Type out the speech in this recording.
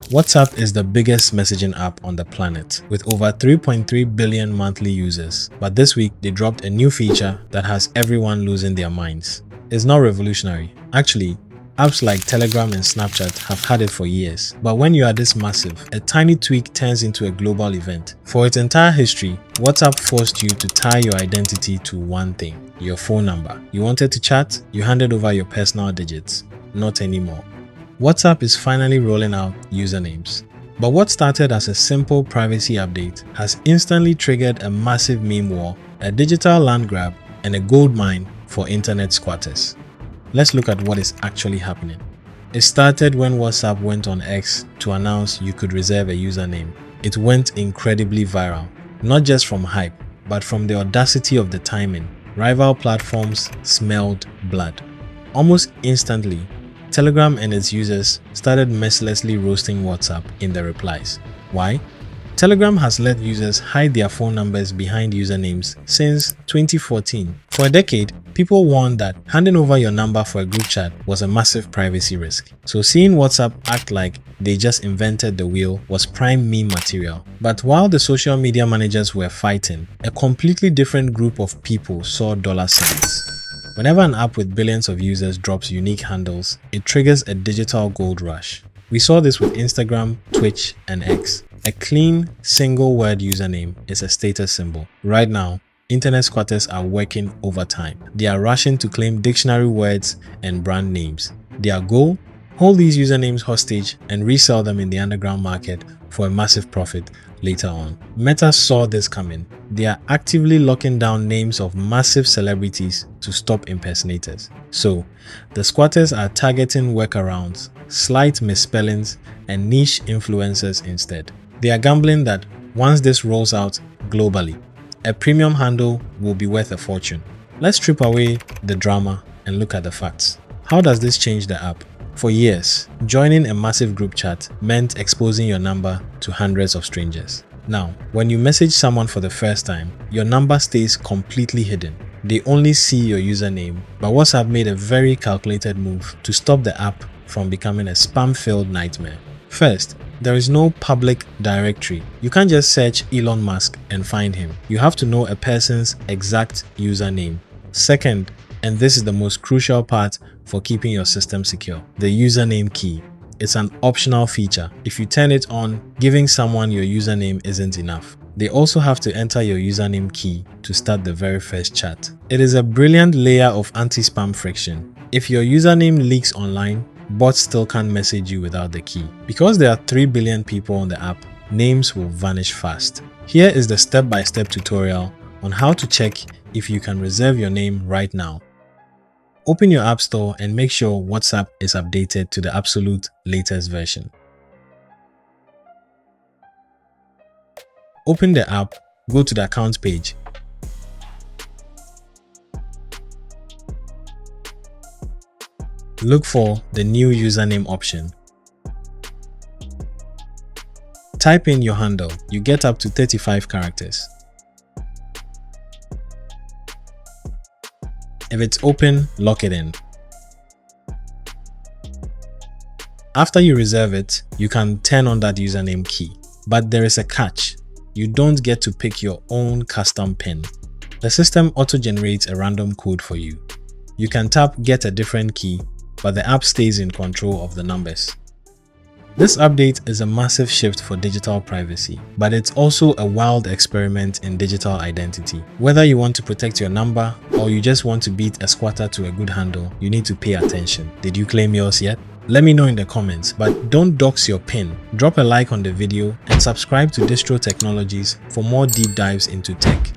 WhatsApp is the biggest messaging app on the planet, with over 3.3 billion monthly users. But this week, they dropped a new feature that has everyone losing their minds. It's not revolutionary. Actually, apps like Telegram and Snapchat have had it for years. But when you are this massive, a tiny tweak turns into a global event. For its entire history, WhatsApp forced you to tie your identity to one thing: your phone number. You wanted to chat? You handed over your personal digits. Not anymore. WhatsApp is finally rolling out usernames. But what started as a simple privacy update has instantly triggered a massive meme war, a digital land grab, and a gold mine for internet squatters. Let's look at what is actually happening. It started when WhatsApp went on X to announce you could reserve a username. It went incredibly viral, not just from hype, but from the audacity of the timing. Rival platforms smelled blood. Almost instantly, Telegram and its users started mercilessly roasting WhatsApp in the replies. Why? Telegram has let users hide their phone numbers behind usernames since 2014. For a decade, people warned that handing over your number for a group chat was a massive privacy risk. So seeing WhatsApp act like they just invented the wheel was prime meme material. But while the social media managers were fighting, a completely different group of people saw dollar signs. Whenever an app with billions of users drops unique handles, it triggers a digital gold rush. We saw this with Instagram, Twitch, and X. A clean, single-word username is a status symbol. Right now, internet squatters are working overtime. They are rushing to claim dictionary words and brand names. Their goal? Hold these usernames hostage and resell them in the underground market for a massive profit later on. Meta saw this coming. They are actively locking down names of massive celebrities to stop impersonators. So, the squatters are targeting workarounds, slight misspellings, and niche influencers instead. They are gambling that once this rolls out globally, a premium handle will be worth a fortune. Let's strip away the drama and look at the facts. How does this change the app? For years, joining a massive group chat meant exposing your number to hundreds of strangers. Now, when you message someone for the first time, your number stays completely hidden. They only see your username, but WhatsApp made a very calculated move to stop the app from becoming a spam-filled nightmare. First, there is no public directory. You can't just search Elon Musk and find him. You have to know a person's exact username. Second, and this is the most crucial part for keeping your system secure, the username key. It's an optional feature. If you turn it on, giving someone your username isn't enough. They also have to enter your username key to start the very first chat. It is a brilliant layer of anti-spam friction. If your username leaks online, bots still can't message you without the key. Because there are 3 billion people on the app, names will vanish fast. Here is the step-by-step tutorial on how to check if you can reserve your name right now. Open your App Store and make sure WhatsApp is updated to the absolute latest version. Open the app, go to the account page. Look for the new username option. Type in your handle. You get up to 35 characters. If it's open, lock it in. After you reserve it, you can turn on that username key. But there is a catch. You don't get to pick your own custom PIN. The system auto-generates a random code for you. You can tap Get a different key, but the app stays in control of the numbers. This update is a massive shift for digital privacy, but it's also a wild experiment in digital identity. Whether you want to protect your number or you just want to beat a squatter to a good handle, you need to pay attention. Did you claim yours yet? Let me know in the comments, but don't dox your PIN. Drop a like on the video and subscribe to Distro Technologies for more deep dives into tech.